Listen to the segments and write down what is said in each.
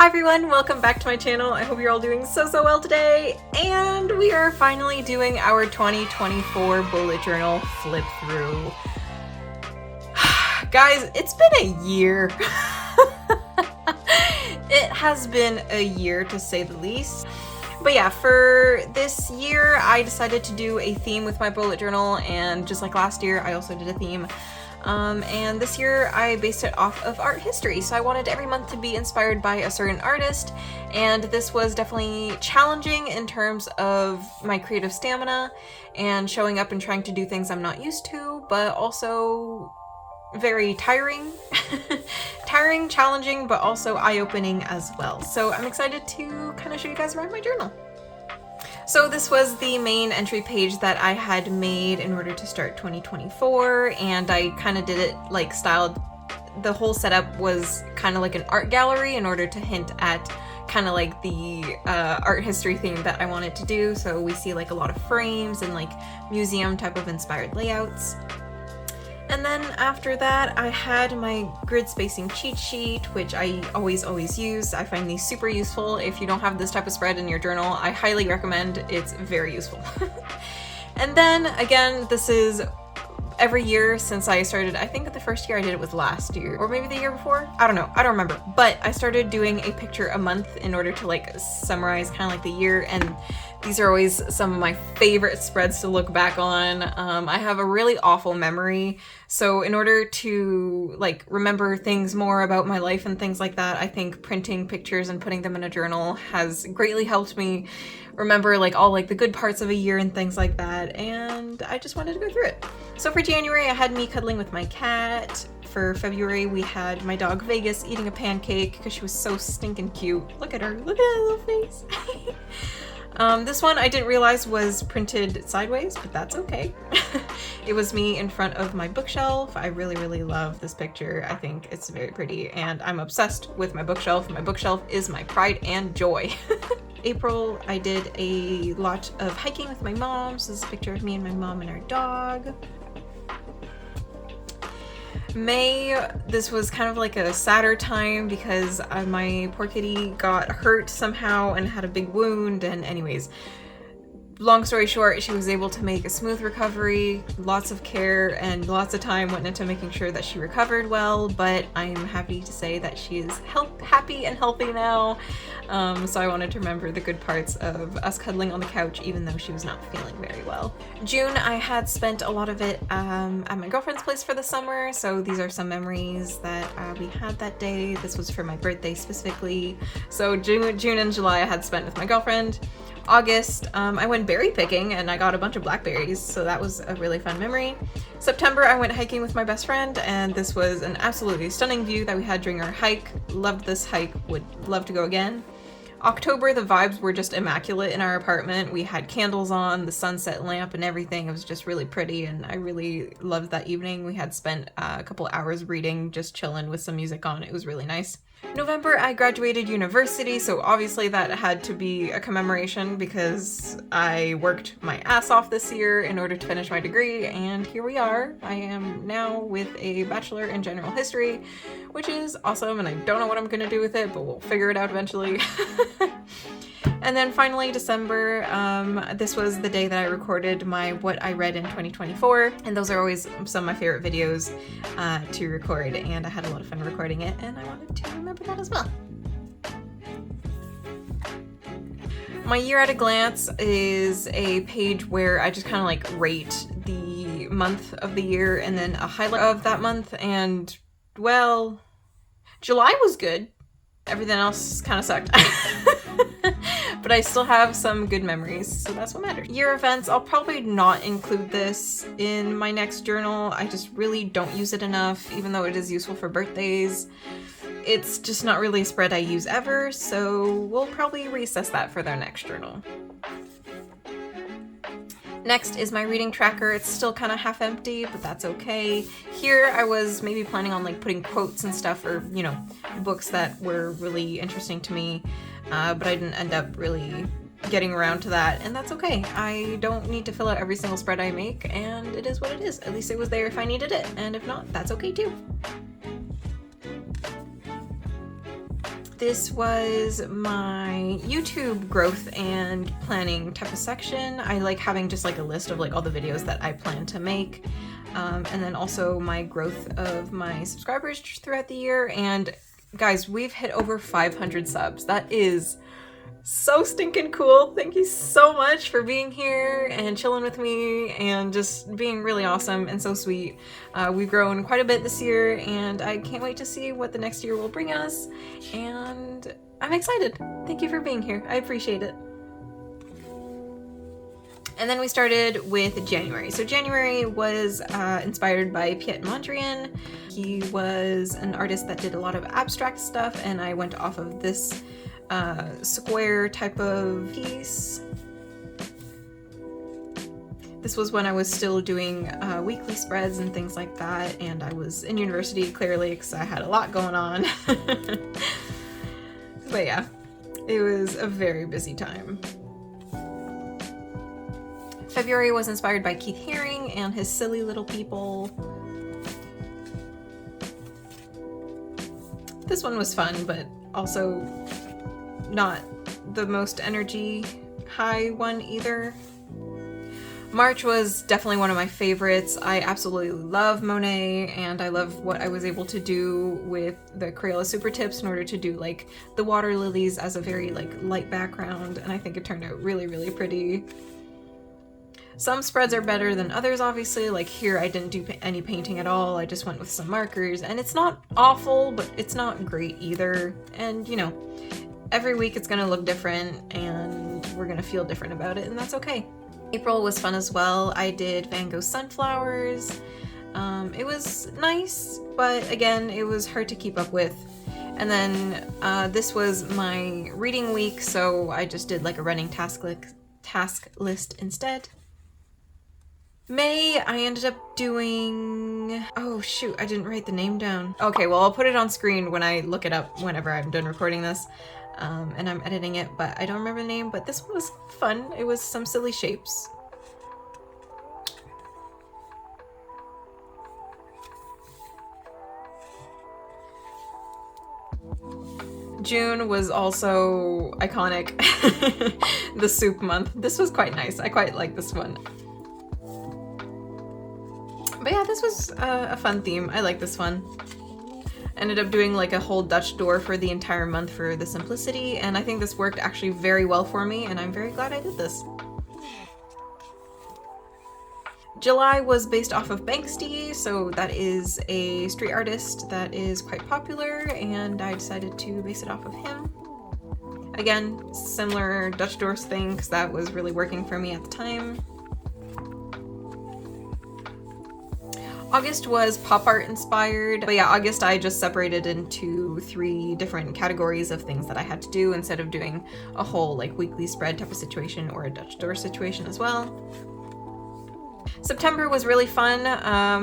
Hi everyone, welcome back to my channel. I hope you're all doing so well today. And we are finally doing our 2024 bullet journal flip through. Guys, it's been a year. It has been a year to say the least. But yeah, for this year, I decided to do a theme with my bullet journal, and just like last year, I also did a theme. And this year I based it off of art history, so I wanted every month to be inspired by a certain artist, and this was definitely challenging in terms of my creative stamina and showing up and trying to do things I'm not used to, but also very tiring. Tiring, challenging, but also eye-opening as well. So I'm excited to kind of show you guys around my journal. So this was the main entry page that I had made in order to start 2024, and I kind of did it like styled. The whole setup was kind of like an art gallery in order to hint at kind of like the art history theme that I wanted to do. So we see like a lot of frames and like museum type of inspired layouts. And then after that, I had my grid spacing cheat sheet, which I always use. I find these super useful. If you don't have this type of spread in your journal, I highly recommend. It's very useful. And then again, this is every year since I started. I think the first year I did it was last year, or maybe the year before. I don't know. I don't remember. But I started doing a picture a month in order to like summarize kind of like the year, and these are always some of my favorite spreads to look back on. I have a really awful memory, so in order to like remember things more about my life and things like that, I think printing pictures and putting them in a journal has greatly helped me remember like all like the good parts of a year and things like that, and I just wanted to go through it. So for January, I had me cuddling with my cat. For February, we had my dog Vegas eating a pancake because she was so stinking cute. Look at her, look at her little face. This one I didn't realize was printed sideways, but that's okay. It was me in front of my bookshelf. I really love this picture. I think it's very pretty, and I'm obsessed with my bookshelf. My bookshelf is my pride and joy. April, I did a lot of hiking with my mom. So this is a picture of me and my mom and our dog. May, this was kind of like a sadder time because my poor kitty got hurt somehow and had a big wound, and anyways, long story short, she was able to make a smooth recovery. Lots of care and lots of time went into making sure that she recovered well, but I'm happy to say that she is happy and healthy now. So I wanted to remember the good parts of us cuddling on the couch even though she was not feeling very well. June, I had spent a lot of it at my girlfriend's place for the summer, so these are some memories that we had that day. This was for my birthday specifically. So June and July I had spent with my girlfriend. August, I went berry picking and I got a bunch of blackberries, so that was a really fun memory. September, I went hiking with my best friend, and this was an absolutely stunning view that we had during our hike. Loved this hike, would love to go again. October, the vibes were just immaculate in our apartment. We had candles on, the sunset lamp and everything. It was just really pretty, and I really loved that evening. We had spent a couple hours reading, just chilling with some music on. It was really nice. November, I graduated university, so obviously that had to be a commemoration because I worked my ass off this year in order to finish my degree, and here we are. I am now with a bachelor in general history, which is awesome, and I don't know what I'm gonna do with it, but we'll figure it out eventually. And then finally, December, this was the day that I recorded my What I Read in 2024, and those are always some of my favorite videos to record, and I had a lot of fun recording it, and I wanted to remember that as well. My year at a glance is a page where I just kind of like rate the month of the year and then a highlight of that month, and well, July was good. Everything else kind of sucked. But I still have some good memories, so that's what matters. Year events, I'll probably not include this in my next journal. I just really don't use it enough, even though it is useful for birthdays. It's just not really a spread I use ever, so we'll probably recess that for their next journal. Next is my reading tracker. It's still kind of half empty, but that's okay. Here I was maybe planning on like putting quotes and stuff, or you know, books that were really interesting to me, but I didn't end up really getting around to that, and that's okay. I don't need to fill out every single spread I make, and it is what it is. At least it was there if I needed it, and if not, that's okay too. This was my YouTube growth and planning type of section. I like having just like a list of like all the videos that I plan to make. And then also my growth of my subscribers throughout the year. And guys, we've hit over 500 subs. That is so stinking cool. Thank you so much for being here and chilling with me and just being really awesome and so sweet. We've grown quite a bit this year and I can't wait to see what the next year will bring us, and I'm excited. Thank you for being here. I appreciate it. And then we started with January. So January was inspired by Piet Mondrian. He was an artist that did a lot of abstract stuff, and I went off of this square type of piece. This was when I was still doing weekly spreads and things like that, and I was in university clearly because I had a lot going on. But yeah, it was a very busy time. February was inspired by Keith Haring and his Silly Little People. This one was fun, but also not the most energy high one either. March was definitely one of my favorites. I absolutely love Monet, and I love what I was able to do with the Crayola Super Tips in order to do like the water lilies as a very like light background, and I think it turned out really, really pretty. Some spreads are better than others, obviously. Like here, I didn't do any painting at all. I just went with some markers, and it's not awful, but it's not great either. And you know, every week it's gonna look different, and we're gonna feel different about it, and that's okay. April was fun as well. I did Van Gogh Sunflowers. It was nice, but again, it was hard to keep up with. And then this was my reading week, so I just did like a running task list instead. May, I ended up doing... Oh shoot, I didn't write the name down. Okay, well I'll put it on screen when I look it up whenever I'm done recording this. And I'm editing it, but I don't remember the name, but this one was fun. It was some silly shapes. June was also iconic. The soup month. This was quite nice. I quite like this one. But yeah, this was a fun theme. I like this one. Ended up doing like a whole Dutch door for the entire month for the simplicity, and I think this worked actually very well for me, and I'm very glad I did this. July was based off of Banksy, so that is a street artist that is quite popular, and I decided to base it off of him. Again, similar Dutch doors thing, because that was really working for me at the time. August was pop art inspired, but yeah, August I just separated into 3 different categories of things that I had to do instead of doing a whole like weekly spread type of situation or a Dutch door situation as well. September was really fun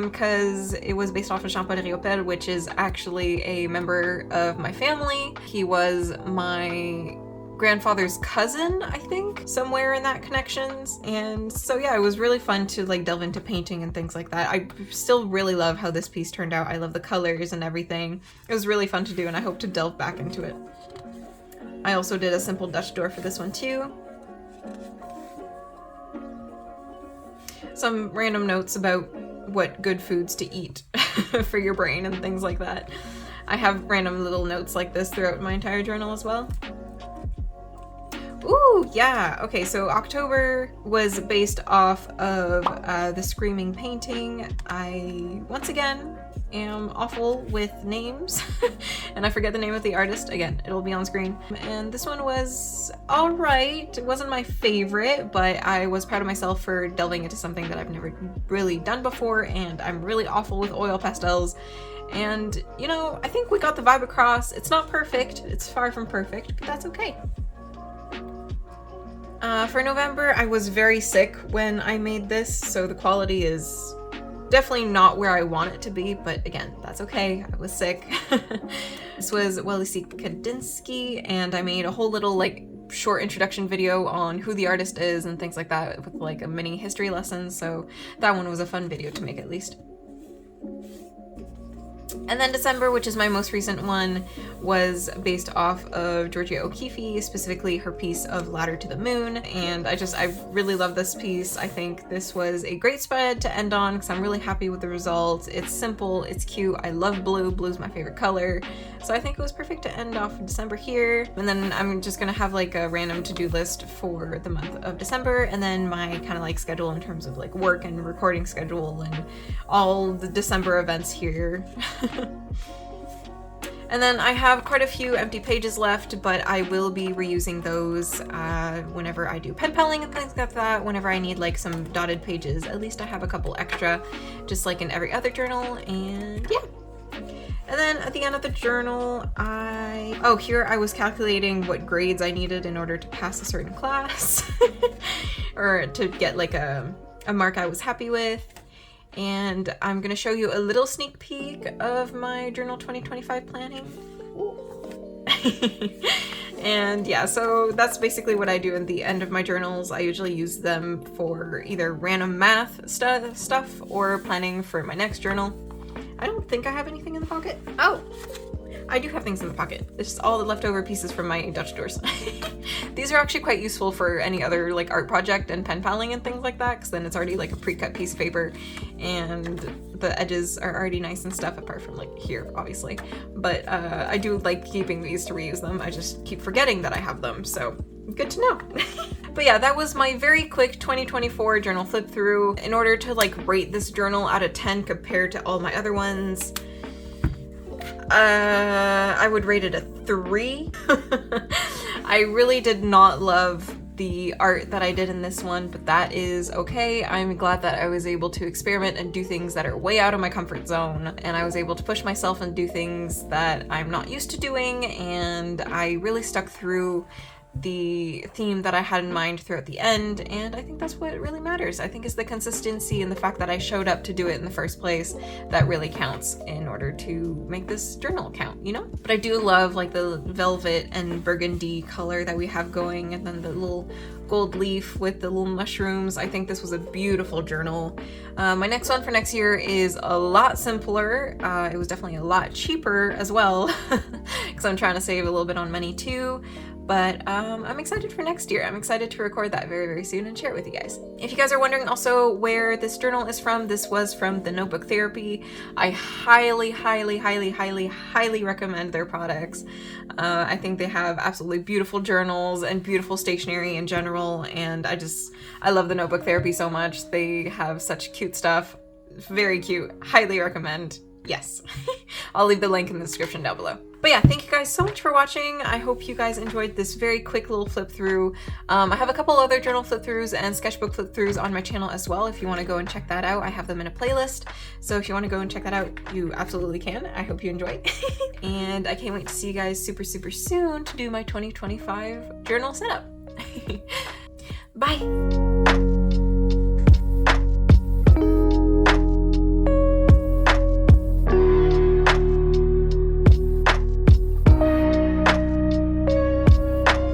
because it was based off of Jean-Paul Riopel, which is actually a member of my family. He was my grandfather's cousin, I think, somewhere in that connections. And so yeah, it was really fun to like delve into painting and things like that. I still really love how this piece turned out. I love the colors and everything. It was really fun to do, and I hope to delve back into it. I also did a simple Dutch door for this one too. Some random notes about what good foods to eat for your brain and things like that. I have random little notes like this throughout my entire journal as well. Ooh, yeah. Okay, so October was based off of the Screaming painting. I, once again, am awful with names and I forget the name of the artist. Again, it'll be on screen. And this one was all right. It wasn't my favorite, but I was proud of myself for delving into something that I've never really done before, and I'm really awful with oil pastels. And, you know, I think we got the vibe across. It's not perfect. It's far from perfect, but that's okay. For November, I was very sick when I made this, so the quality is definitely not where I want it to be, but again, that's okay. I was sick. This was Welsy Kandinsky, and I made a whole little like short introduction video on who the artist is and things like that with like a mini history lesson, so that one was a fun video to make at least. And then December, which is my most recent one, was based off of Georgia O'Keeffe, specifically her piece of Ladder to the Moon. And I really love this piece. I think this was a great spread to end on because I'm really happy with the results. It's simple, it's cute, I love blue, blue's my favorite color. So I think it was perfect to end off December here. And then I'm just gonna have like a random to-do list for the month of December, and then my kind of like schedule in terms of like work and recording schedule and all the December events here. And then I have quite a few empty pages left, but I will be reusing those whenever I do pen paling and things like that, whenever I need like some dotted pages. At least I have a couple extra, just like in every other journal, and yeah. And then at the end of the journal, here I was calculating what grades I needed in order to pass a certain class, or to get like a mark I was happy with. And I'm gonna show you a little sneak peek of my Journal 2025 planning. And yeah, so that's basically what I do at the end of my journals. I usually use them for either random math stuff or planning for my next journal. I don't think I have anything in the pocket. Oh, I do have things in the pocket. It's just all the leftover pieces from my Dutch doors. These are actually quite useful for any other like art project and pen paling and things like that, because then it's already like a pre-cut piece of paper and the edges are already nice and stuff, apart from like here, obviously. But I do like keeping these to reuse them. I just keep forgetting that I have them, so good to know. But yeah, that was my very quick 2024 journal flip through. In order to like rate this journal out of 10 compared to all my other ones, I would rate it a 3. I really did not love the art that I did in this one, but that is okay. I'm glad that I was able to experiment and do things that are way out of my comfort zone, and I was able to push myself and do things that I'm not used to doing, and I really stuck through the theme that I had in mind throughout the end, and I think that's what really matters. I think it's the consistency and the fact that I showed up to do it in the first place that really counts in order to make this journal count, you know? But I do love like the velvet and burgundy color that we have going, and then the little gold leaf with the little mushrooms. I think this was a beautiful journal. My next one for next year is a lot simpler. It was definitely a lot cheaper as well, because I'm trying to save a little bit on money too. But I'm excited for next year. I'm excited to record that very, very soon and share it with you guys. If you guys are wondering also where this journal is from, this was from The Notebook Therapy. I highly, highly, highly, highly, highly recommend their products. I think they have absolutely beautiful journals and beautiful stationery in general, and I love The Notebook Therapy so much. They have such cute stuff. Very cute. Highly recommend. Yes. I'll leave the link in the description down below. But yeah, thank you guys so much for watching. I hope you guys enjoyed this very quick little flip through. I have a couple other journal flip throughs and sketchbook flip throughs on my channel as well. If you want to go and check that out, I have them in a playlist. So if you want to go and check that out, you absolutely can. I hope you enjoy. And I can't wait to see you guys super, super soon to do my 2025 journal setup. Bye.